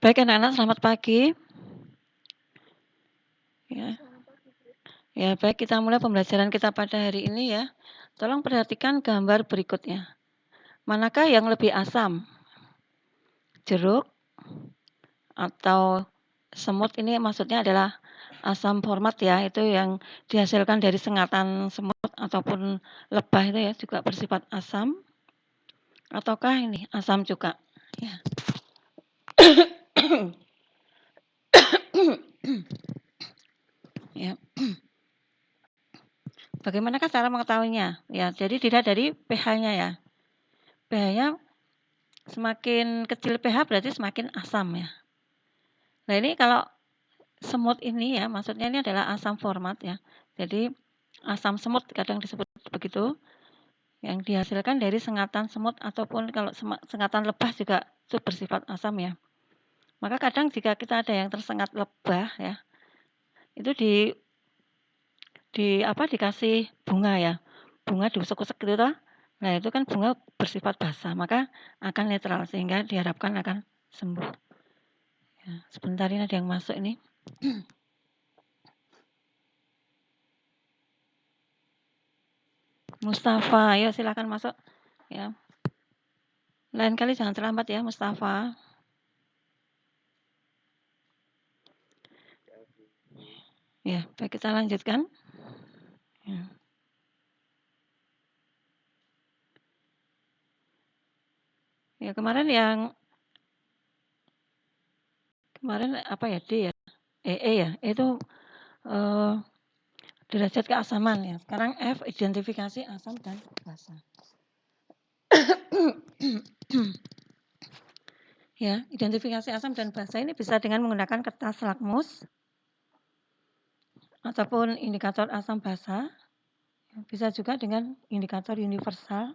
Baik anak-anak, selamat pagi. Ya. Ya, baik, kita mulai pembelajaran kita pada hari ini ya. Tolong perhatikan gambar berikutnya. Manakah yang lebih asam? Jeruk atau semut? Ini maksudnya adalah asam format ya, itu yang dihasilkan dari sengatan semut ataupun lebah itu ya, juga bersifat asam. Ataukah ini asam cuka? Ya. Ya. Bagaimanakah cara mengetahuinya? Ya, jadi dilihat dari pH-nya ya. pH-nya semakin kecil pH berarti semakin asam ya. Nah, ini kalau semut ini ya, maksudnya ini adalah asam format ya. Jadi asam semut kadang disebut begitu, yang dihasilkan dari sengatan semut ataupun kalau sengatan lebah juga itu bersifat asam ya. Maka kadang jika kita ada yang tersengat lebah ya, itu dikasih bunga ya. Bunga diusek-usek gitu toh. Nah, itu kan bunga bersifat basah, maka akan netral sehingga diharapkan akan sembuh. Ya, sebentar ini ada yang masuk ini. Mustafa, ayo silakan masuk. Ya. Lain kali jangan terlambat ya, Mustafa. Ya, baik, kita lanjutkan. Ya. Ya, kemarin apa ya, D ya? Ya, itu derajat keasaman ya. Sekarang F, identifikasi asam dan basa. Ya, identifikasi asam dan basa ini bisa dengan menggunakan kertas lakmus ataupun indikator asam basa. Bisa juga dengan indikator universal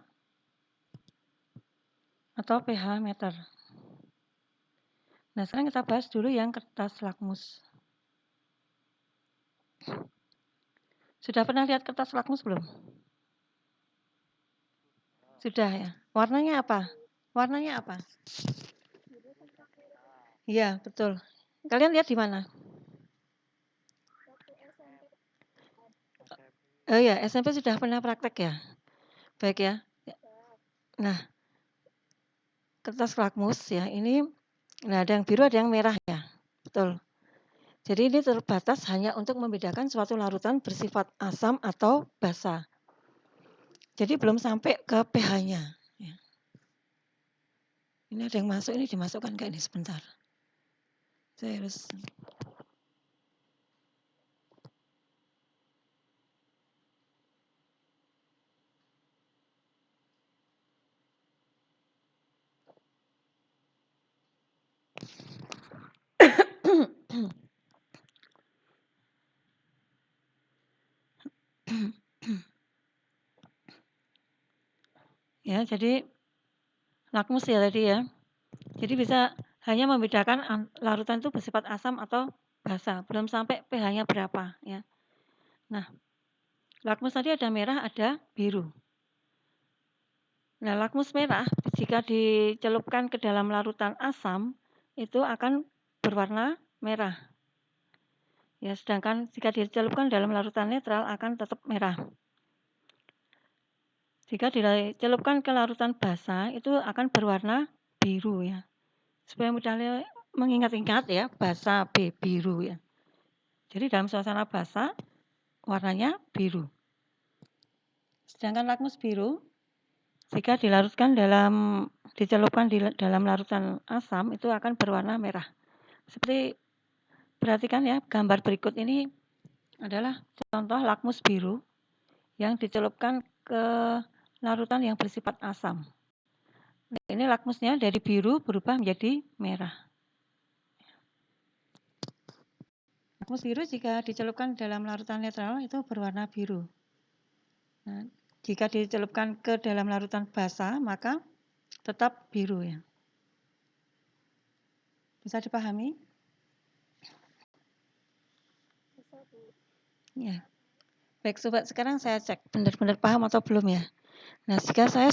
atau pH meter. Nah, sekarang kita bahas dulu yang kertas lakmus. Sudah pernah lihat kertas lakmus belum? Sudah ya. Warnanya apa? Warnanya apa? Iya, betul. Kalian lihat di mana? Oh ya, SMP sudah pernah praktek ya? Baik ya. Nah, kertas lakmus ya, ini ada yang biru, ada yang merah ya. Betul. Jadi ini terbatas hanya untuk membedakan suatu larutan bersifat asam atau basa. Jadi belum sampai ke pH-nya. Ya. Ini ada yang masuk, ini dimasukkan ke ini sebentar. Saya harus... Ya, jadi lakmus ya tadi ya. Jadi bisa hanya membedakan larutan itu bersifat asam atau basa, belum sampai pH-nya berapa ya. Nah, lakmus tadi ada merah, ada biru. Nah, lakmus merah jika dicelupkan ke dalam larutan asam itu akan berwarna merah. Ya, sedangkan jika dicelupkan dalam larutan netral akan tetap merah. Jika dicelupkan ke larutan basa itu akan berwarna biru ya. Supaya mudah mengingat-ingat ya, basa B, biru ya. Jadi dalam suasana basa warnanya biru. Sedangkan lakmus biru jika dicelupkan di dalam larutan asam itu akan berwarna merah. Seperti perhatikan ya, gambar berikut ini adalah contoh lakmus biru yang dicelupkan ke larutan yang bersifat asam. Nah, ini lakmusnya dari biru berubah menjadi merah. Lakmus biru jika dicelupkan dalam larutan netral itu berwarna biru. Nah, jika dicelupkan ke dalam larutan basa maka tetap biru ya. Bisa dipahami? Ya. Baik, sobat, sekarang saya cek benar-benar paham atau belum ya. Nah, jika saya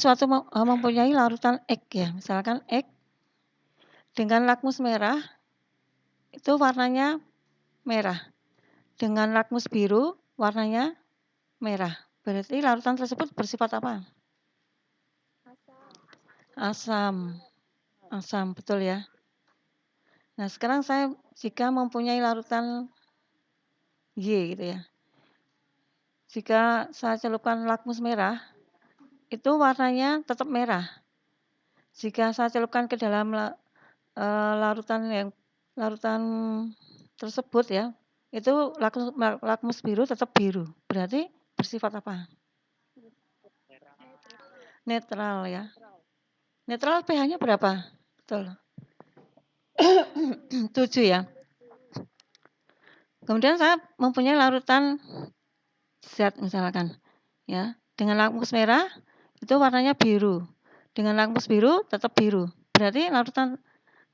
mempunyai larutan X ya, misalkan X dengan lakmus merah itu warnanya merah. Dengan lakmus biru warnanya merah. Berarti larutan tersebut bersifat apa? Asam. Asam, betul ya. Nah, sekarang saya jika mempunyai larutan Y gitu ya. Jika saya celupkan lakmus merah, itu warnanya tetap merah. Jika saya celupkan ke dalam larutan tersebut ya, itu lakmus biru tetap biru. Berarti bersifat apa? Netral ya. Netral pH-nya berapa? Betul. 7 ya. Kemudian saya mempunyai larutan Z misalkan ya. Dengan lakmus merah itu warnanya biru. Dengan lakmus biru tetap biru. Berarti larutan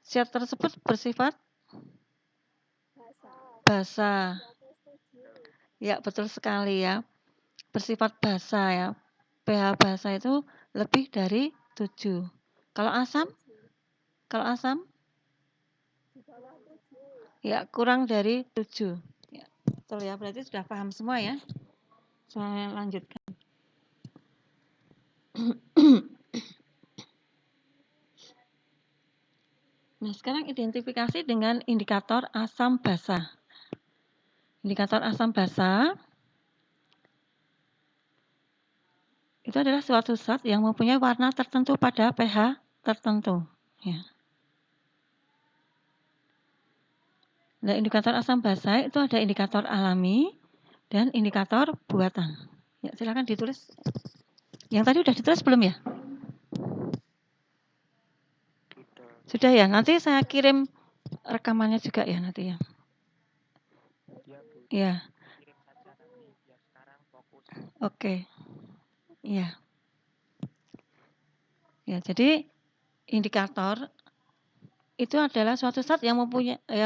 Z tersebut bersifat basa. Ya, betul sekali ya. Bersifat basa ya. pH basa itu lebih dari 7. Kalau asam? Kalau asam? Ya, kurang dari 7. Ya, betul ya. Berarti sudah paham semua ya. Saya lanjutkan. Nah, sekarang identifikasi dengan indikator asam basa. Indikator asam basa itu adalah suatu zat yang mempunyai warna tertentu pada pH tertentu. Ya. Nah, indikator asam basa itu ada indikator alami dan indikator buatan. Ya, silakan ditulis. Yang tadi udah ditulis belum ya? Sudah ya, nanti saya kirim rekamannya juga ya nanti ya. Ya. Oke. Ya. Ya, jadi indikator itu adalah suatu zat yang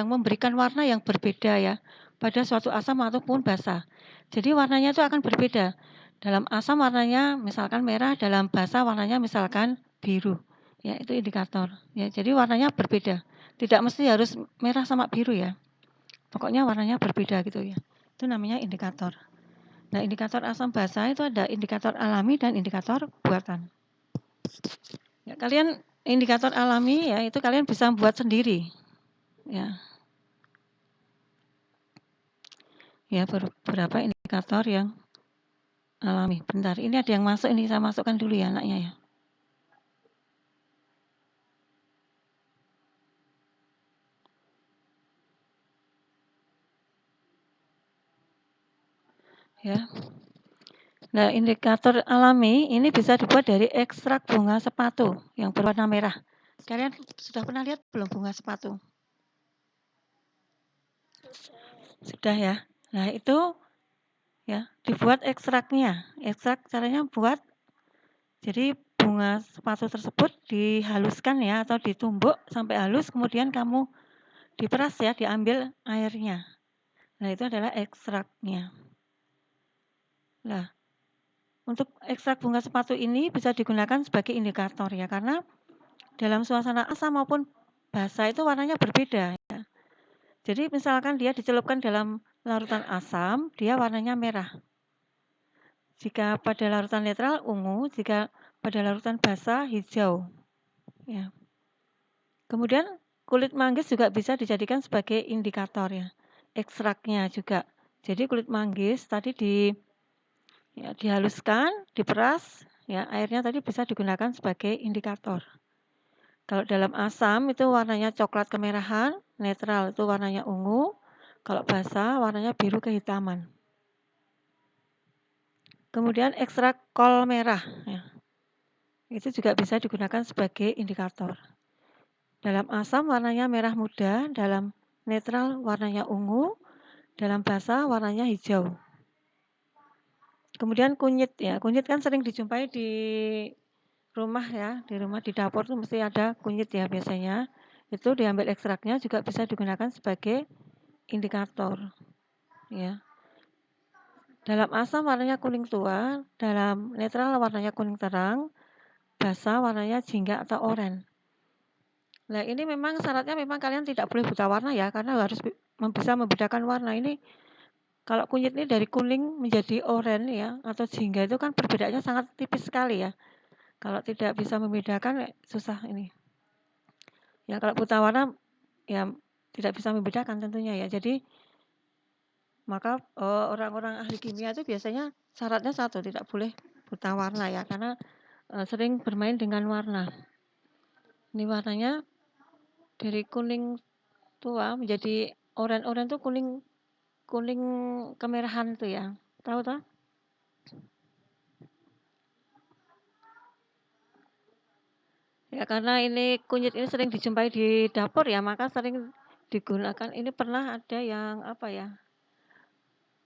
memberikan warna yang berbeda ya pada suatu asam ataupun basa. Jadi warnanya itu akan berbeda. Dalam asam warnanya misalkan merah, dalam basa warnanya misalkan biru. Ya, itu indikator. Ya, jadi warnanya berbeda. Tidak mesti harus merah sama biru ya. Pokoknya warnanya berbeda gitu ya. Itu namanya indikator. Nah, indikator asam basa itu ada indikator alami dan indikator buatan. Ya, kalian indikator alami ya itu kalian bisa buat sendiri. Ya. Ya, beberapa indikator yang alami. Bentar, ini ada yang masuk, ini saya masukkan dulu ya anaknya ya. Ya. Nah, indikator alami ini bisa dibuat dari ekstrak bunga sepatu yang berwarna merah. Kalian sudah pernah lihat belum bunga sepatu? Sudah ya. Nah, itu ya, dibuat ekstraknya. Ekstrak caranya buat jadi bunga sepatu tersebut dihaluskan ya atau ditumbuk sampai halus kemudian kamu diperas ya, diambil airnya. Nah, itu adalah ekstraknya. Nah, untuk ekstrak bunga sepatu ini bisa digunakan sebagai indikator ya, karena dalam suasana asam maupun basa itu warnanya berbeda ya. Jadi misalkan dia dicelupkan dalam larutan asam, dia warnanya merah. Jika pada larutan netral ungu, jika pada larutan basa hijau. Ya. Kemudian kulit manggis juga bisa dijadikan sebagai indikator ya. Ekstraknya juga. Jadi kulit manggis tadi dihaluskan, diperas, ya airnya tadi bisa digunakan sebagai indikator. Kalau dalam asam itu warnanya coklat kemerahan, netral itu warnanya ungu, kalau basa warnanya biru kehitaman. Kemudian ekstrak kol merah, ya. Itu juga bisa digunakan sebagai indikator. Dalam asam warnanya merah muda, dalam netral warnanya ungu, dalam basa warnanya hijau. Kemudian kunyit ya, kunyit kan sering dijumpai di rumah ya, di dapur tuh mesti ada kunyit ya biasanya. Itu diambil ekstraknya juga bisa digunakan sebagai indikator ya. Dalam asam warnanya kuning tua, dalam netral warnanya kuning terang, basa warnanya jingga atau oranye. Nah, ini memang syaratnya memang kalian tidak boleh buta warna ya, karena harus bisa membedakan warna. Ini kalau kunyit ini dari kuning menjadi oranye ya, atau jingga itu kan perbedaannya sangat tipis sekali ya. Kalau tidak bisa membedakan susah ini. Ya kalau buta warna ya tidak bisa membedakan tentunya ya. Jadi maka orang-orang ahli kimia itu biasanya syaratnya satu, tidak boleh buta warna ya, karena sering bermain dengan warna. Ini warnanya dari kuning tua menjadi oranye tuh kuning kemerahan tuh ya. Tahu toh? Ya karena ini kunyit ini sering dijumpai di dapur ya, maka sering digunakan. Ini pernah ada yang apa ya?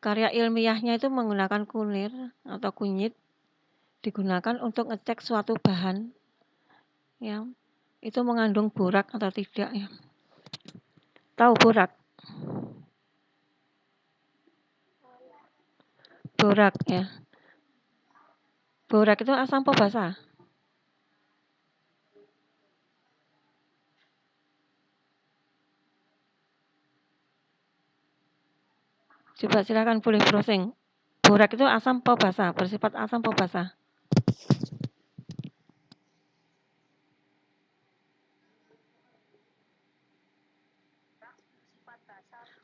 Karya ilmiahnya itu menggunakan kunir atau kunyit digunakan untuk ngecek suatu bahan ya. Itu mengandung borak atau tidak ya. Tahu borak? Borak ya. Borak itu asam basa. Coba silakan boleh browsing. Borak itu asam basa, bersifat asam basa.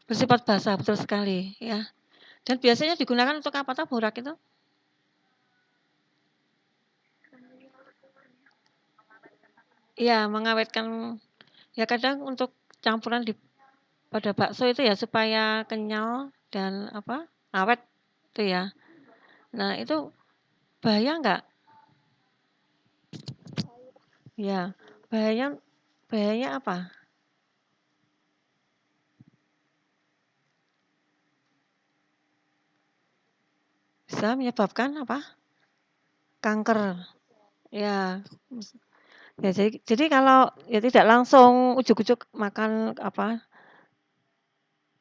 Bersifat basa, betul sekali ya. Dan biasanya digunakan untuk apa toh borak itu? Iya, mengawetkan ya kadang untuk campuran pada bakso itu ya supaya kenyal dan apa? Awet itu ya. Nah, itu bahaya enggak? Ya, bahayanya apa? Bisa menyebabkan apa? Kanker. Ya. Ya jadi kalau ya tidak langsung ujuk-ujuk makan apa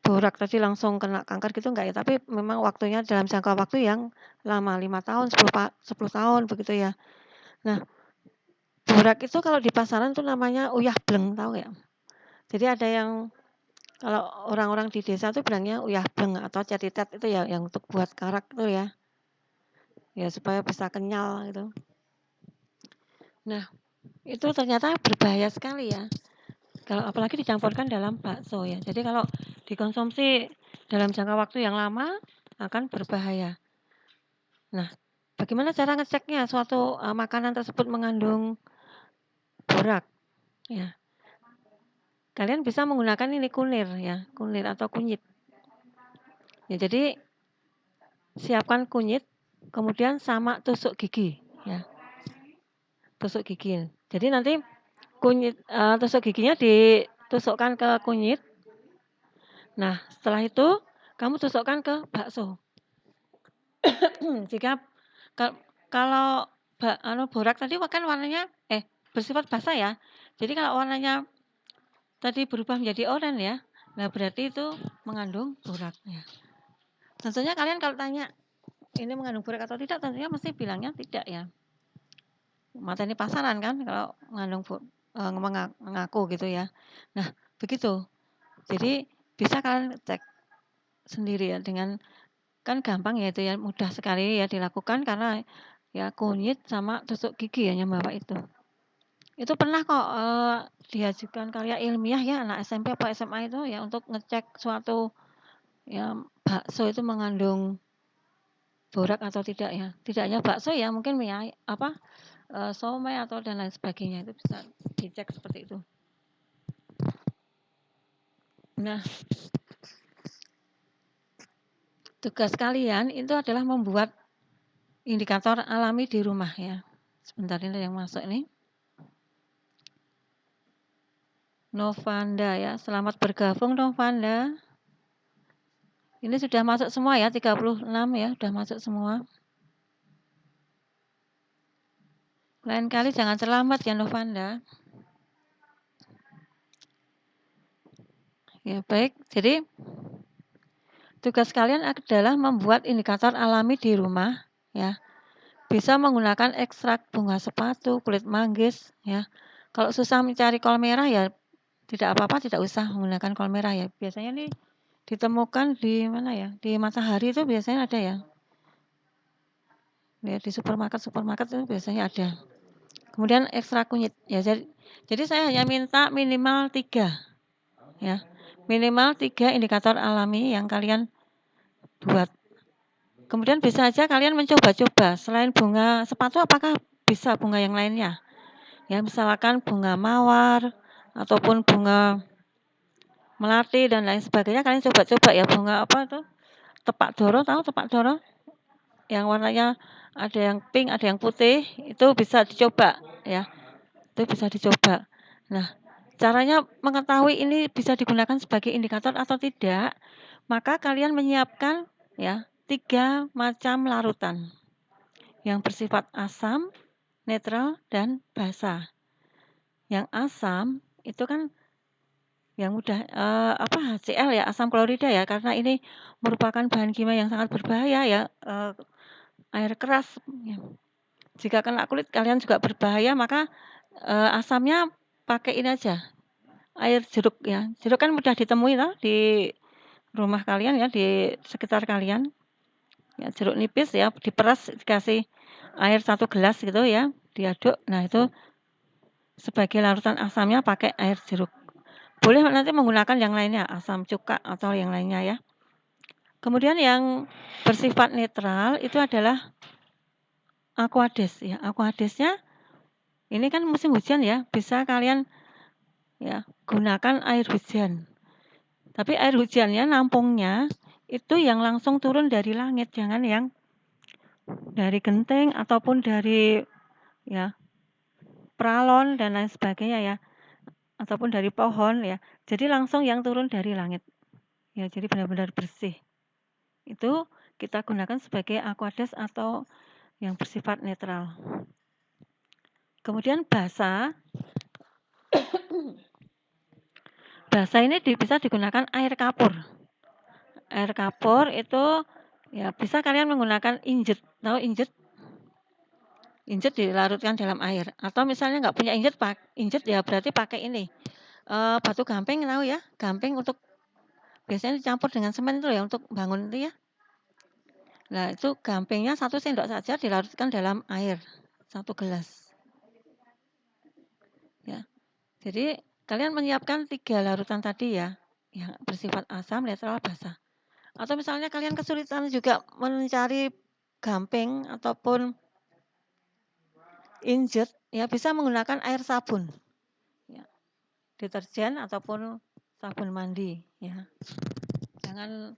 borak tadi langsung kena kanker gitu enggak ya, tapi memang waktunya dalam jangka waktu yang lama, 5 tahun, 10 tahun begitu ya. Nah, borak itu kalau di pasaran tuh namanya uyah bleng, tahu ya? Jadi ada yang kalau orang-orang di desa tuh bilangnya uyah bleng atau cetitet itu ya yang untuk buat karak itu ya. Ya supaya bisa kenyal gitu. Nah, itu ternyata berbahaya sekali ya. Kalau apalagi dicampurkan dalam bakso ya. Jadi kalau dikonsumsi dalam jangka waktu yang lama akan berbahaya. Nah, bagaimana cara ngeceknya suatu makanan tersebut mengandung borak? Ya, kalian bisa menggunakan ini kunir ya, kunir atau kunyit. Ya, jadi siapkan kunyit, kemudian sama tusuk gigi ya, tusuk gigi. Jadi nanti kunyit tusuk giginya ditusukkan ke kunyit. Nah, setelah itu kamu tusukkan ke bakso. Jika kalau borak tadi kan warnanya bersifat basah ya. Jadi kalau warnanya tadi berubah menjadi oranye ya, nah berarti itu mengandung borak ya. Tentunya kalian kalau tanya ini mengandung borak atau tidak, tentunya mesti bilangnya tidak ya. Materi pasaran kan kalau mengandung mengaku gitu ya. Nah, begitu. Jadi bisa kalian cek sendiri ya dengan kan gampang ya itu ya, mudah sekali ya dilakukan karena ya kunyit sama tusuk gigi ya yang bawa itu. Itu pernah kok diajukan karya ilmiah ya anak SMP apa SMA itu ya untuk ngecek suatu ya bakso itu mengandung borak atau tidak ya. Tidak hanya bakso ya, mungkin somai atau dan lain sebagainya itu bisa dicek seperti itu. Nah, tugas kalian itu adalah membuat indikator alami di rumah ya. Sebentar ini yang masuk ini. Novanda ya, selamat bergabung Novanda. Ini sudah masuk semua ya, 36 ya, sudah masuk semua. Lain kali jangan terlambat ya Novanda. Ya baik, jadi tugas kalian adalah membuat indikator alami di rumah ya. Bisa menggunakan ekstrak bunga sepatu, kulit manggis ya. Kalau susah mencari kol merah ya tidak apa-apa, tidak usah menggunakan kol merah ya. Biasanya nih ditemukan di mana ya? Di Matahari itu biasanya ada ya. Ya di supermarket itu biasanya ada. Kemudian ekstrak kunyit ya. Jadi saya hanya minta minimal 3 ya. Minimal 3 indikator alami yang kalian buat. Kemudian bisa aja kalian mencoba-coba selain bunga sepatu apakah bisa bunga yang lainnya? Ya, misalkan bunga mawar ataupun bunga melati dan lain sebagainya kalian coba-coba ya bunga apa tuh? Tepak doro, tahu tepak doro? Yang warnanya ada yang pink, ada yang putih, itu bisa dicoba ya. Itu bisa dicoba. Nah, caranya mengetahui ini bisa digunakan sebagai indikator atau tidak, maka kalian menyiapkan ya 3 macam larutan yang bersifat asam, netral, dan basa. Yang asam itu kan yang mudah HCl ya, asam klorida ya, karena ini merupakan bahan kimia yang sangat berbahaya ya, air keras ya. Jika kena kulit kalian juga berbahaya, maka asamnya pakai ini aja, air jeruk ya. Jeruk kan mudah ditemui toh di rumah kalian ya, di sekitar kalian. Ya, jeruk nipis ya, diperas dikasih air 1 gelas gitu ya, diaduk. Nah, itu sebagai larutan asamnya pakai air jeruk. Boleh nanti menggunakan yang lainnya, asam cuka atau yang lainnya ya. Kemudian yang bersifat netral itu adalah Aquades ya. Aquadesnya ini kan musim hujan ya, bisa kalian ya gunakan air hujan. Tapi air hujannya nampungnya itu yang langsung turun dari langit, jangan yang dari genteng ataupun dari ya pralon dan lain sebagainya ya, ataupun dari pohon ya. Jadi langsung yang turun dari langit. Ya, jadi benar-benar bersih. Itu kita gunakan sebagai Aquades atau yang bersifat netral. Kemudian basa ini bisa digunakan air kapur. Air kapur itu ya bisa kalian menggunakan injet. Tahu injet? Injet dilarutkan dalam air. Atau misalnya nggak punya injet ya berarti pakai ini. Batu gamping tahu ya? Gamping untuk biasanya dicampur dengan semen itu ya untuk bangun itu ya. Nah, itu gampingnya 1 sendok saja dilarutkan dalam air 1 gelas. Ya. Jadi kalian menyiapkan 3 larutan tadi ya, yang bersifat asam, netral, basa. Atau misalnya kalian kesulitan juga mencari gamping ataupun injet, ya bisa menggunakan air sabun. Ya. Deterjen ataupun sabun mandi ya. Jangan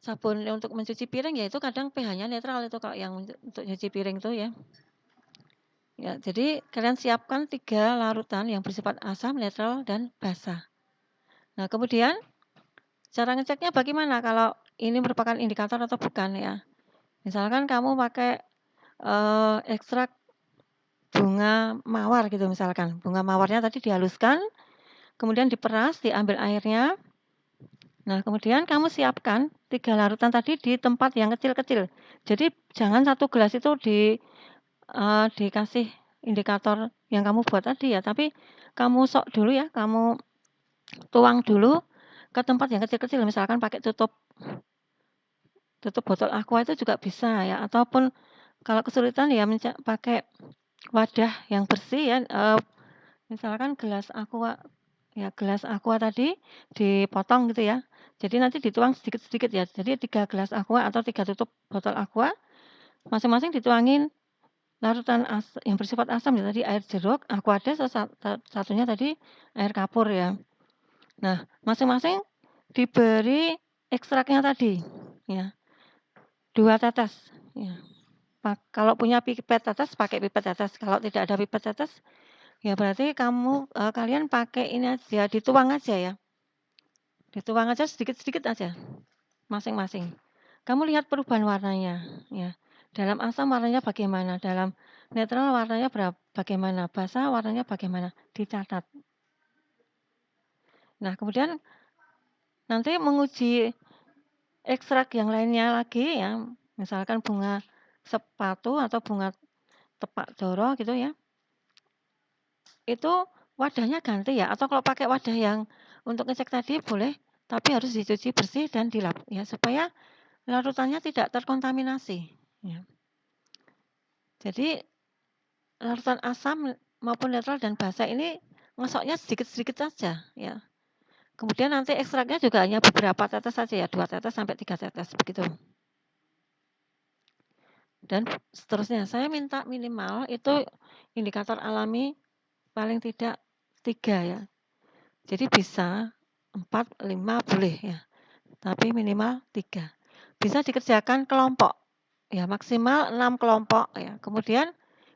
sabun untuk mencuci piring ya itu kadang pH-nya netral itu kalau yang untuk cuci piring itu ya. Ya, jadi kalian siapkan 3 larutan yang bersifat asam, netral, dan basa. Nah, kemudian cara ngeceknya bagaimana kalau ini merupakan indikator atau bukan ya. Misalkan kamu pakai ekstrak bunga mawar gitu misalkan. Bunga mawarnya tadi dihaluskan, kemudian diperas, diambil airnya. Nah, kemudian kamu siapkan 3 larutan tadi di tempat yang kecil-kecil. Jadi jangan 1 gelas itu dikasih indikator yang kamu buat tadi ya, tapi kamu sok dulu ya, kamu tuang dulu ke tempat yang kecil-kecil, misalkan pakai tutup botol aqua itu juga bisa ya, ataupun kalau kesulitan ya pakai wadah yang bersih ya, misalkan gelas aqua tadi dipotong gitu ya. Jadi nanti dituang sedikit-sedikit ya. Jadi 3 gelas aqua atau 3 tutup botol aqua, masing-masing dituangin larutan yang bersifat asam ya tadi air jeruk, Aquades, satunya tadi air kapur ya. Nah, masing-masing diberi ekstraknya tadi ya. 2 tetes ya. Kalau punya pipet tetes pakai pipet tetes, kalau tidak ada pipet tetes ya berarti kalian pakai ini aja, dituang aja ya. Dituang aja sedikit-sedikit aja masing-masing. Kamu lihat perubahan warnanya ya. Dalam asam warnanya bagaimana, dalam netral warnanya bagaimana, basa warnanya bagaimana, dicatat. Nah, kemudian nanti menguji ekstrak yang lainnya lagi ya, misalkan bunga sepatu atau bunga tepak doro gitu ya. itu wadahnya ganti ya, atau kalau pakai wadah yang untuk ngecek tadi boleh, tapi harus dicuci bersih dan dilap ya, supaya larutannya tidak terkontaminasi, ya. Jadi larutan asam maupun netral dan basa ini ngosoknya sedikit-sedikit saja ya. Kemudian nanti ekstraknya juga hanya beberapa tetes saja ya, 2 tetes sampai 3 tetes begitu. Dan seterusnya, saya minta minimal itu indikator alami paling tidak 3 ya. Jadi bisa 4, 5 boleh ya, tapi minimal 3. Bisa dikerjakan kelompok, ya maksimal 6 kelompok ya. Kemudian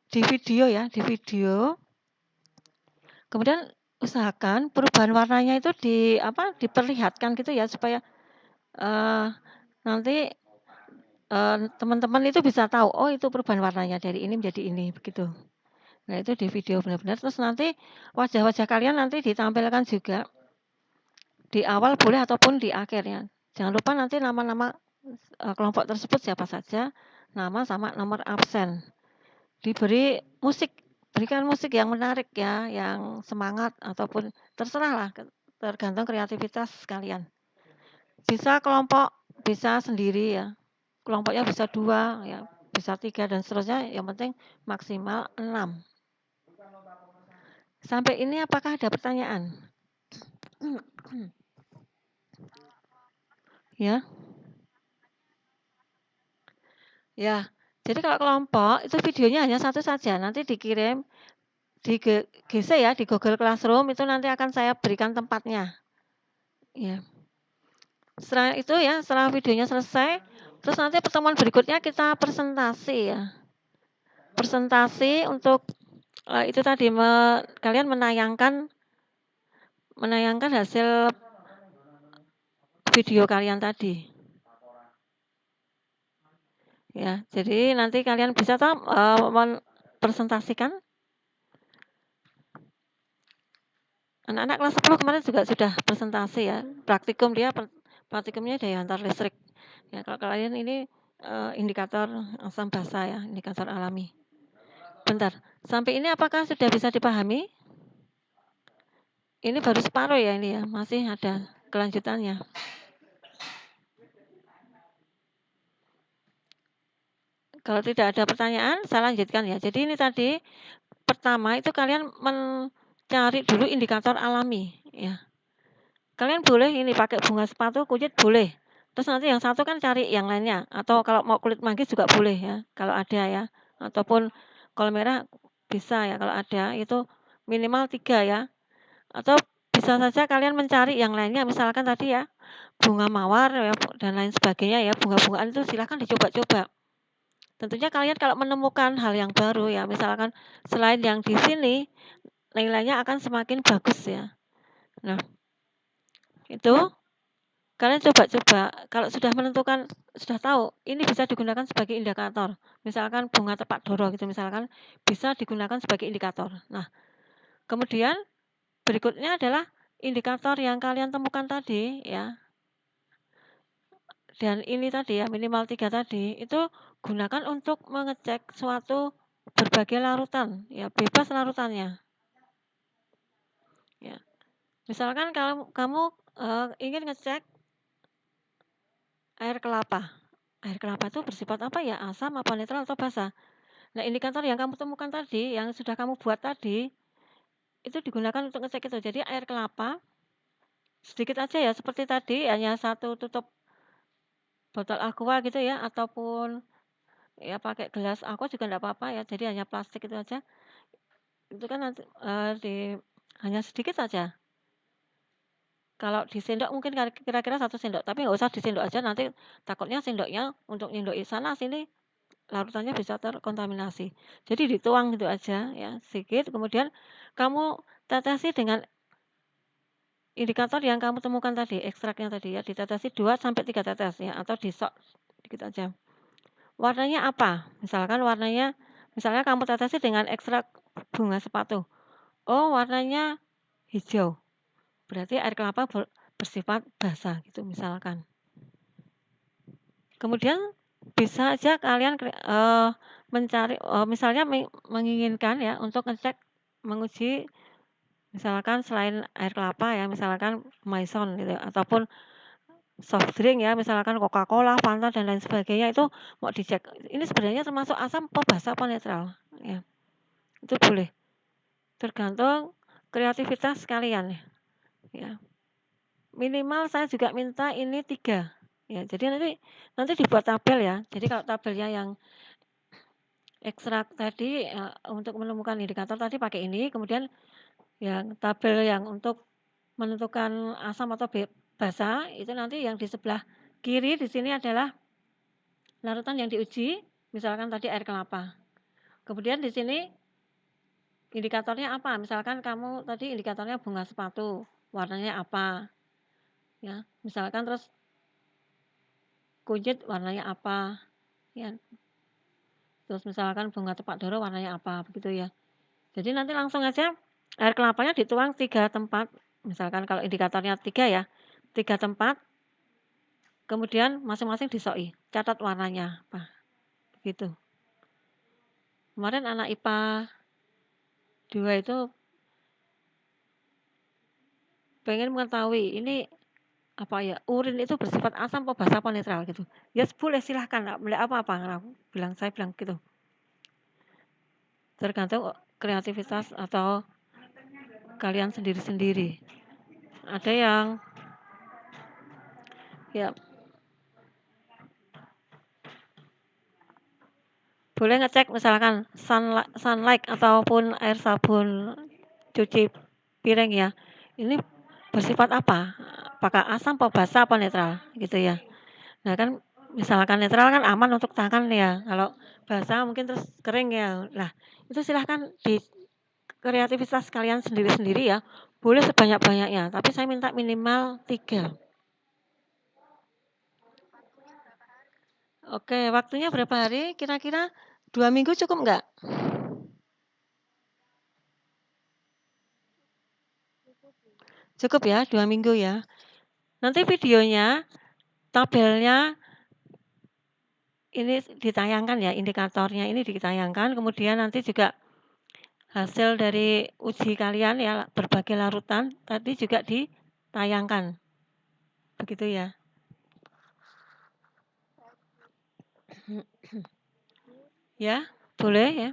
di video ya, di video. Kemudian usahakan perubahan warnanya itu diperlihatkan gitu ya, supaya nanti teman-teman itu bisa tahu, oh itu perubahan warnanya dari ini menjadi ini, begitu. Nah itu di video benar-benar, terus nanti wajah-wajah kalian nanti ditampilkan juga di awal boleh ataupun di akhir ya. Jangan lupa nanti nama-nama kelompok tersebut siapa saja, nama sama nomor absen. Diberi musik, berikan musik yang menarik ya, yang semangat ataupun terserahlah, tergantung kreativitas kalian. Bisa kelompok, bisa sendiri ya. Kelompoknya bisa 2 ya, bisa 3 dan seterusnya, yang penting maksimal 6. Sampai ini apakah ada pertanyaan? Ya. Ya. Jadi kalau kelompok itu videonya hanya satu saja, nanti dikirim di GC ya, di Google Classroom itu nanti akan saya berikan tempatnya. Ya. Setelah itu ya, setelah videonya selesai, terus nanti pertemuan berikutnya kita presentasi ya. Presentasi untuk itu tadi kalian menayangkan hasil video kalian tadi. Ya, jadi nanti kalian bisa presentasikan. Anak-anak kelas 10 kemarin juga sudah presentasi ya, praktikum praktikumnya daya hantar listrik. Ya, kalau kalian ini indikator asam basa ya, indikator alami. Bentar, sampai ini apakah sudah bisa dipahami? Ini baru separuh ya ini ya, masih ada kelanjutannya. Kalau tidak ada pertanyaan, saya lanjutkan ya. Jadi ini tadi, pertama itu kalian mencari dulu indikator alami ya. Kalian boleh ini pakai bunga sepatu, kunyit boleh. Terus nanti yang satu kan cari yang lainnya, atau kalau mau kulit manggis juga boleh ya, kalau ada ya. Ataupun kol merah bisa ya kalau ada, itu minimal 3 ya. Atau bisa saja kalian mencari yang lainnya, misalkan tadi ya, bunga mawar ya, dan lain sebagainya ya, bunga-bungaan itu silakan dicoba-coba. Tentunya kalian kalau menemukan hal yang baru ya, misalkan selain yang di sini, nilainya akan semakin bagus ya. Nah, itu kalian coba-coba, kalau sudah menentukan, sudah tahu, ini bisa digunakan sebagai indikator. Misalkan bunga tepak doro gitu, misalkan bisa digunakan sebagai indikator. Nah, kemudian berikutnya adalah indikator yang kalian temukan tadi ya. Dan ini tadi ya, minimal 3 tadi, itu gunakan untuk mengecek suatu berbagai larutan, ya bebas larutannya. Ya. Misalkan kalau kamu ingin ngecek air kelapa. Air kelapa itu bersifat apa ya? Asam, apa netral, atau basa. Nah, indikator yang kamu temukan tadi, yang sudah kamu buat tadi, itu digunakan untuk ngecek itu. Jadi air kelapa, sedikit aja ya, seperti tadi, hanya satu tutup botol aqua gitu ya, ataupun ya pakai gelas aqua juga enggak apa-apa ya, jadi hanya plastik itu aja. Itu kan nanti hanya sedikit saja. Kalau di sendok mungkin kira-kira 1 sendok, tapi nggak usah di sendok aja, nanti takutnya sendoknya untuk nyendoki sana sini, larutannya bisa terkontaminasi. Jadi dituang gitu aja ya, sedikit, kemudian kamu tetesi dengan indikator yang kamu temukan tadi, ekstraknya tadi ya, ditetesi 2 sampai 3 tetes ya, atau disok dikit aja. Warnanya apa? Misalnya kamu tetesi dengan ekstrak bunga sepatu. Oh, warnanya hijau. Berarti air kelapa bersifat basa gitu misalkan. Kemudian bisa aja kalian mencari, misalnya menginginkan ya untuk ngecek menguji misalkan selain air kelapa ya, misalkan Maison gitu ataupun soft drink ya, misalkan Coca-Cola, Fanta dan lain sebagainya itu mau dicek, ini sebenarnya termasuk asam apa basa apa netral, ya. Itu boleh. Tergantung kreativitas kalian ya. Minimal saya juga minta ini 3 ya. Jadi nanti dibuat tabel ya. Jadi kalau tabelnya yang ekstrak tadi, untuk menemukan indikator tadi pakai ini, kemudian yang tabel yang untuk menentukan asam atau basa itu nanti yang di sebelah kiri di sini adalah larutan yang diuji, misalkan tadi air kelapa. Kemudian di sini indikatornya apa? Misalkan kamu tadi indikatornya bunga sepatu, warnanya apa? Ya, misalkan terus kunyit warnanya apa? Ya. Terus misalkan bunga tepak doro warnanya apa? Begitu ya. Jadi nanti langsung aja air kelapanya dituang 3 tempat. Misalkan kalau indikatornya 3 ya, 3 tempat. Kemudian masing-masing disoi, catat warnanya apa. Begitu. Kemarin anak IPA 2 itu pengen mengetahui ini apa ya, urin itu bersifat asam apa basa apa netral gitu. Ya boleh silahkan, nggak boleh apa-apa, saya bilang gitu. Tergantung kreativitas atau kalian sendiri-sendiri. Ada yang ya boleh ngecek misalkan sunlight ataupun air sabun cuci piring ya. Ini bersifat apa? Apakah asam apa basa apa netral gitu ya. Nah kan misalkan netral kan aman untuk tangan ya. Kalau basa mungkin terus kering ya. Nah, itu silahkan di kreativitas kalian sendiri-sendiri ya. Boleh sebanyak-banyaknya, tapi saya minta minimal 3. Oke, waktunya berapa hari? Kira-kira 2 minggu cukup nggak? Cukup ya, 2 minggu ya. Nanti videonya, tabelnya ini ditayangkan ya, indikatornya ini ditayangkan, kemudian nanti juga hasil dari uji kalian ya, berbagai larutan tadi juga ditayangkan. Begitu ya. Ya, boleh ya.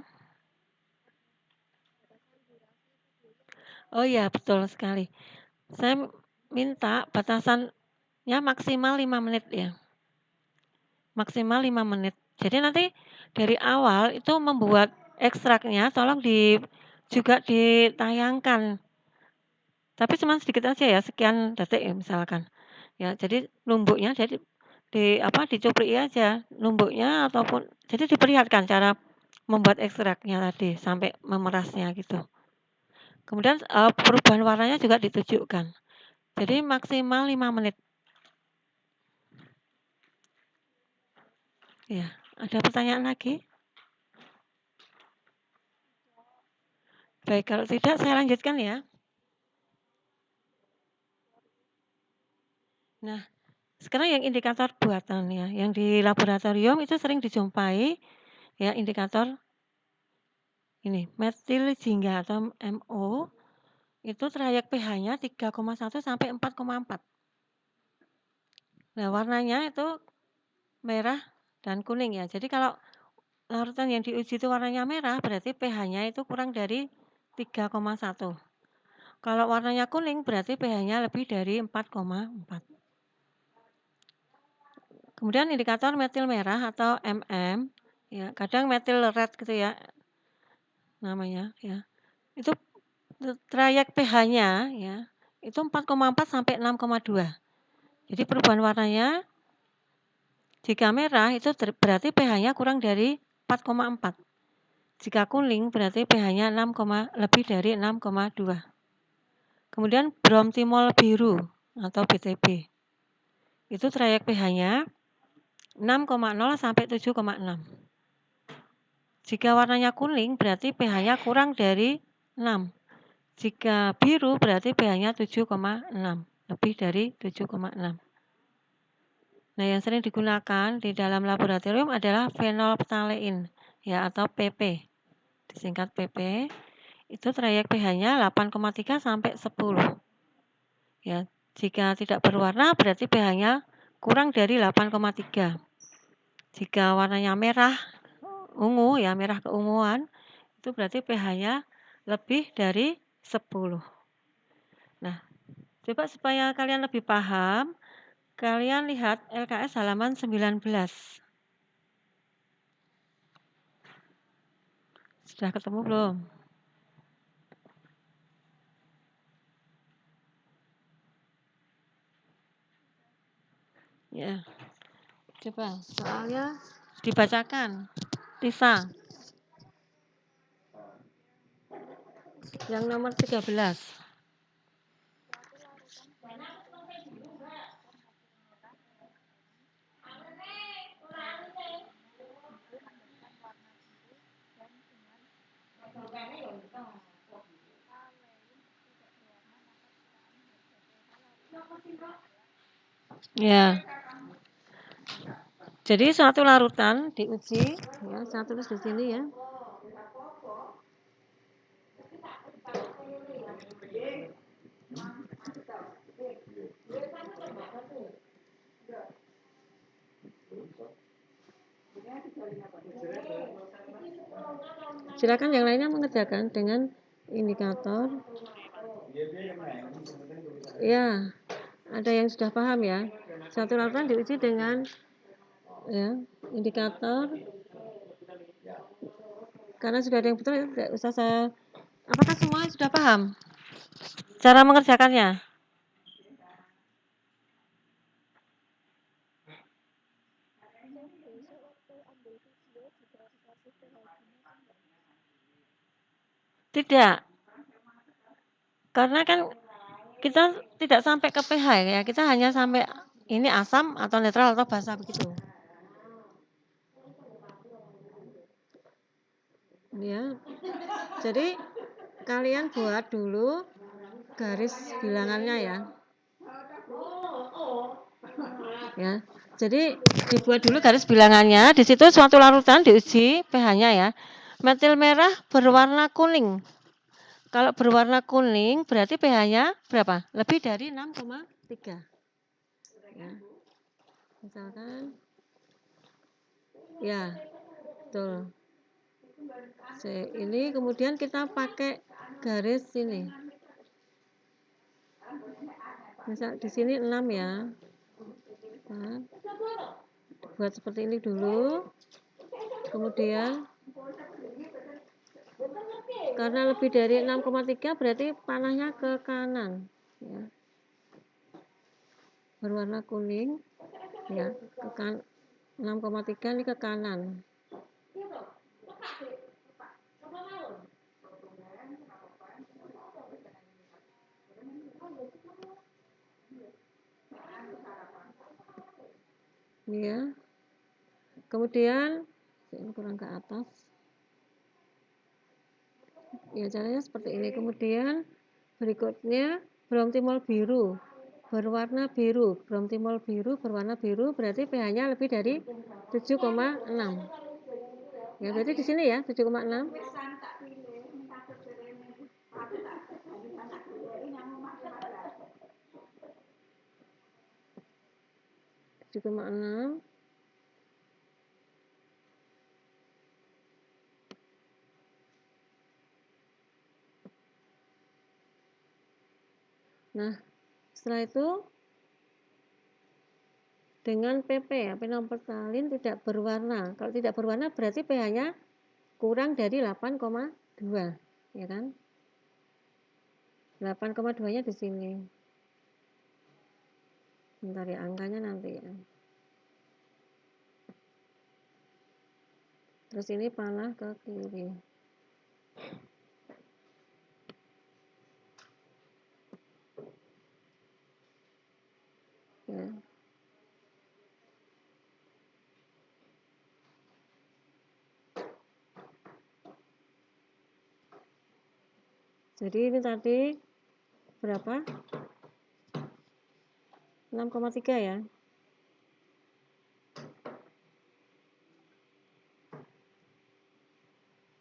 Oh iya, betul sekali. Saya minta batasannya maksimal 5 menit ya. Maksimal 5 menit. Jadi nanti dari awal itu membuat ekstraknya tolong juga ditayangkan. Tapi cuma sedikit aja ya, sekian detik ya misalkan. Ya, jadi numbuknya jadi dicupliki aja numbuknya ataupun jadi diperlihatkan cara membuat ekstraknya tadi sampai memerasnya gitu. Kemudian, perubahan warnanya juga ditunjukkan. Jadi maksimal 5 menit. Ya, ada pertanyaan lagi? Baik, kalau tidak saya lanjutkan ya. Nah, sekarang yang indikator buatan ya, yang di laboratorium itu sering dijumpai ya indikator ini, metil jingga atau MO, itu trayek pH-nya 3,1 sampai 4,4. Nah, warnanya itu merah dan kuning ya. Jadi kalau larutan yang diuji itu warnanya merah, berarti pH-nya itu kurang dari 3,1. Kalau warnanya kuning, berarti pH-nya lebih dari 4,4. Kemudian indikator metil merah atau MM, ya kadang metil red gitu ya namanya ya. Itu trayek pH-nya ya, itu 4,4 sampai 6,2. Jadi perubahan warnanya jika merah itu berarti pH-nya kurang dari 4,4. Jika kuning berarti pH-nya lebih dari 6,2. Kemudian bromtimol biru atau BTB. Itu trayek pH-nya 6,0 sampai 7,6. Jika warnanya kuning berarti pH-nya kurang dari 6. Jika biru berarti pH-nya 7,6, lebih dari 7,6. Nah, yang sering digunakan di dalam laboratorium adalah phenolphthalein ya atau PP. Disingkat PP. itu trayek pH-nya 8,3 sampai 10. Ya, jika tidak berwarna berarti pH-nya kurang dari 8,3. Jika warnanya merah, ungu ya, merah keunguan, itu berarti pH-nya lebih dari 10. Nah, coba supaya kalian lebih paham, kalian lihat LKS halaman 19. Sudah ketemu belum? Ya, coba soalnya dibacakan. Tisa, yang nomor 13. Ya, jadi suatu larutan diuji, ya, saya tulis di sini ya. Silakan yang lainnya mengerjakan dengan indikator. Ya, ada yang sudah paham ya. Suatu larutan diuji dengan ya, indikator. Karena sudah ada yang betul, tidak usah saya. Apakah semua sudah paham cara mengerjakannya? Tidak, karena kan kita tidak sampai ke pH ya, kita hanya sampai ini asam atau netral atau basa begitu. Ya, jadi kalian buat dulu garis bilangannya ya. Ya, jadi dibuat dulu garis bilangannya. Di situ suatu larutan diuji pH-nya ya. Metil merah berwarna kuning. Kalau berwarna kuning berarti pH-nya berapa? Lebih dari 6,3. Ya. Misalkan ya, betul. Ini kemudian kita pakai garis ini. Misal di sini 6 ya. Nah, buat seperti ini dulu. Kemudian karena lebih dari 6,3 berarti panahnya ke kanan ya. Berwarna kuning ya, ke 6,3 ini ke kanan. Ini ya. Kemudian ini kurang ke atas. Ya, caranya seperti ini. Kemudian berikutnya bromtimol biru berwarna biru. Bromtimol biru berwarna biru berarti pH-nya lebih dari 7,6. Ya, berarti di sini ya 7,6. Nah, setelah itu dengan PP ya, penampertalin tidak berwarna. Kalau tidak berwarna berarti pH-nya kurang dari 8,2, ya kan? 8,2-nya di sini. Bentar ya, angkanya nanti ya. Terus ini panah ke kiri. Ya. Jadi ini tadi berapa? 6,3 ya.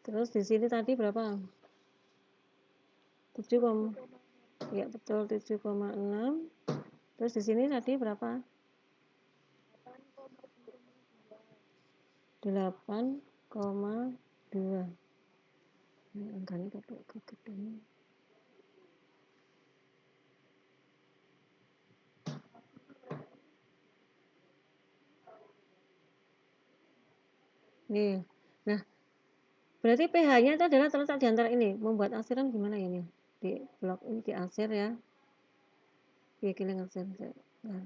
Terus di sini tadi berapa? 7, ya betul 7,6. Terus di sini tadi berapa? 8,2. Ini angkanya ke ini. Nih, nah berarti pH-nya itu adalah terletak di antara ini. Membuat asiran gimana ini? Di blok ini di asir ya. Bikin asir. Nah.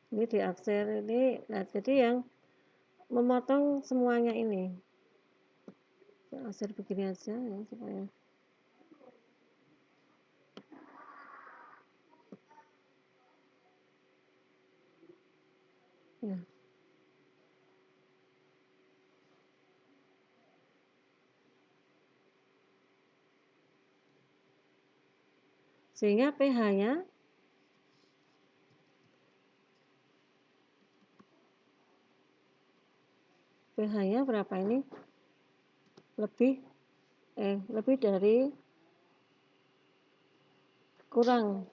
Ini di asir ini. Nah, jadi yang memotong semuanya ini. Asir begini aja ya supaya ya. Sehingga pH-nya berapa ini? Lebih dari kurang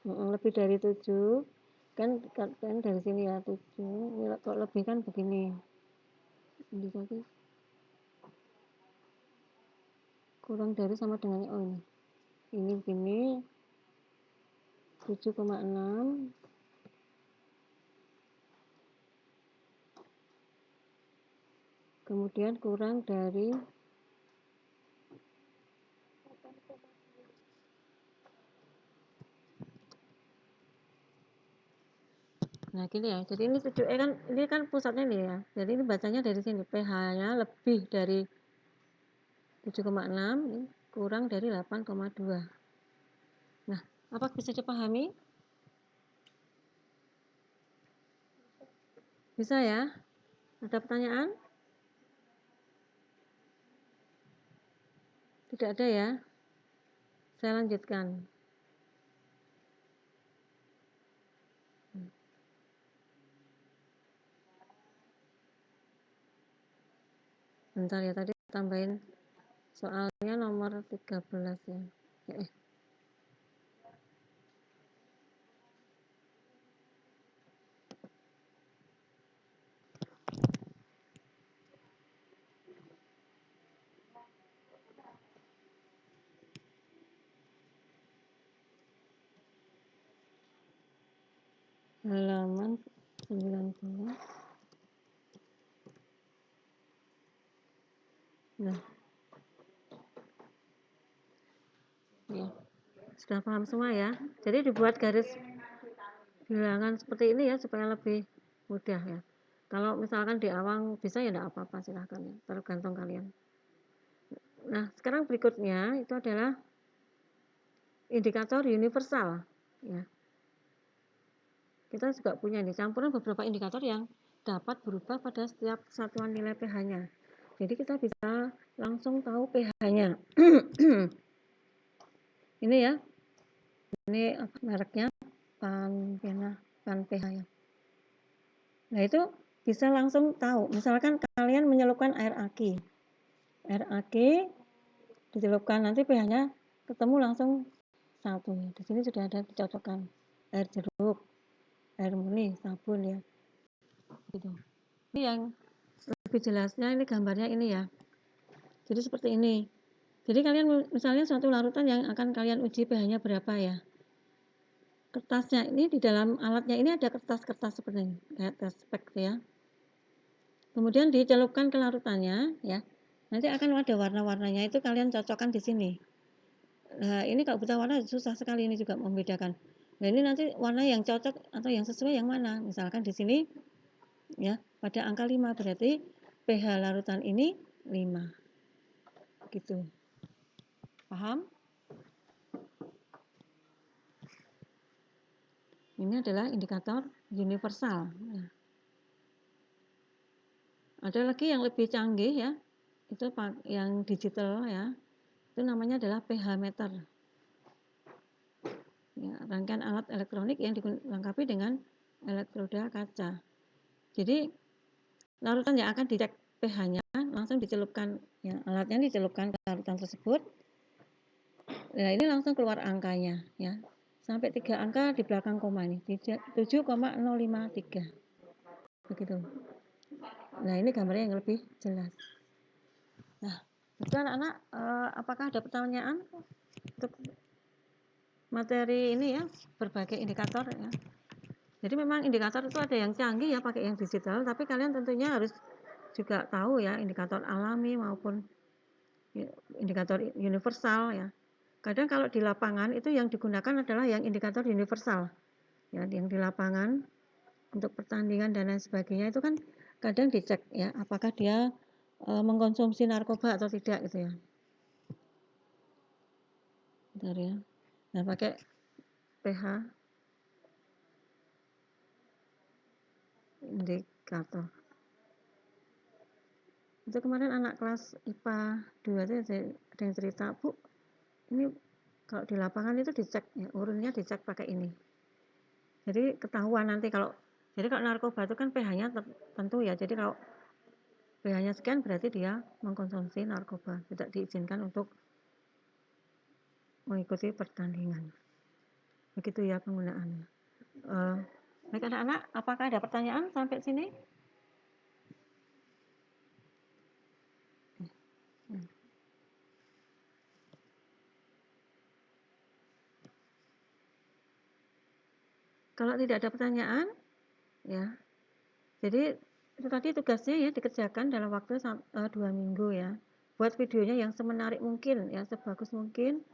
lebih dari 7 kan dari sini ya 7. Kok lebih kan begini. Ini tadi kurang dari sama dengan ini begini 7,6. Kemudian kurang dari nah gini ya, jadi ini 7E kan ini kan pusatnya nih ya, jadi ini bacanya dari sini pH-nya lebih dari 7,6 kurang dari 8,2. Nah, apa bisa dipahami? Bisa ya? Ada pertanyaan? Tidak ada ya? Saya lanjutkan. Bentar ya, tadi tambahin soalnya nomor 13 ya. Halaman 19. Nah, ya. Sudah paham semua ya? Jadi dibuat garis bilangan seperti ini ya supaya lebih mudah ya. Kalau misalkan di awang bisa ya enggak apa-apa, silahkan ya, tergantung kalian. Nah, sekarang berikutnya itu adalah indikator universal ya. Kita juga punya nih campuran beberapa indikator yang dapat berubah pada setiap satuan nilai pH-nya. Jadi kita bisa langsung tahu pH-nya. Ini ya. Ini mereknya Pan pH ya. Nah, itu bisa langsung tahu. Misalkan kalian menyelupkan air aki. Air aki dicelupkan nanti pH-nya ketemu langsung 1. Di sini sudah ada dicocokkan. Air jeruk, air murni, sabun ya. Gitu. Ini yang lebih jelasnya ini gambarnya ini ya. Jadi seperti ini. Jadi kalian misalnya suatu larutan yang akan kalian uji pH-nya berapa ya. Kertasnya ini di dalam alatnya ini ada kertas-kertas seperti ini, kayak test pack ya. Kemudian dicelupkan ke larutannya ya. Nanti akan ada warna-warnanya itu kalian cocokkan di sini. Nah, ini kalau buta warna susah sekali ini juga membedakan. Nah, ini nanti warna yang cocok atau yang sesuai yang mana? Misalkan di sini ya, pada angka 5 berarti pH larutan ini 5. Gitu. Paham? Ini adalah indikator universal. Nah, ada lagi yang lebih canggih ya, itu yang digital ya, itu namanya adalah pH meter. ya, rangkaian alat elektronik yang dilengkapi dengan elektroda kaca. Jadi larutan yang akan dicek pH-nya langsung dicelupkan, ya, alatnya dicelupkan ke larutan tersebut. Nah, ini langsung keluar angkanya, ya. Sampai 3 angka di belakang koma ini, 7,053. Begitu. Nah, ini gambarnya yang lebih jelas. Nah, itu anak-anak, apakah ada pertanyaan untuk materi ini ya, berbagai indikator ya. Jadi memang indikator itu ada yang canggih ya, pakai yang digital, tapi kalian tentunya harus juga tahu ya, indikator alami maupun indikator universal ya. Kadang kalau di lapangan itu yang digunakan adalah yang indikator universal. Ya, yang di lapangan untuk pertandingan dan lain sebagainya itu kan kadang dicek ya, apakah dia mengkonsumsi narkoba atau tidak gitu ya. Bentar ya. Nah, pakai pH indikator. Itu kemarin anak kelas IPA 2 itu ada yang cerita, Bu, ini kalau di lapangan itu dicek ya, urunnya dicek pakai ini. Jadi ketahuan nanti kalau narkoba itu kan pH-nya tertentu ya. Jadi kalau pH-nya sekian berarti dia mengkonsumsi narkoba, tidak diizinkan untuk mengikuti pertandingan. Begitu ya penggunaannya. Baik anak-anak, apakah ada pertanyaan sampai sini? Kalau tidak ada pertanyaan, ya. Jadi itu tadi tugasnya ya dikerjakan dalam waktu 2 minggu ya. Buat videonya yang semenarik mungkin ya, sebagus mungkin.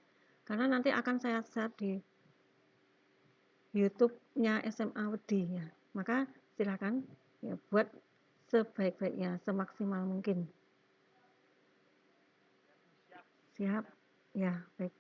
Karena nanti akan saya share di YouTube-nya SMA Wedi ya. Maka silakan ya buat sebaik-baiknya, semaksimal mungkin. Siap? Ya, baik.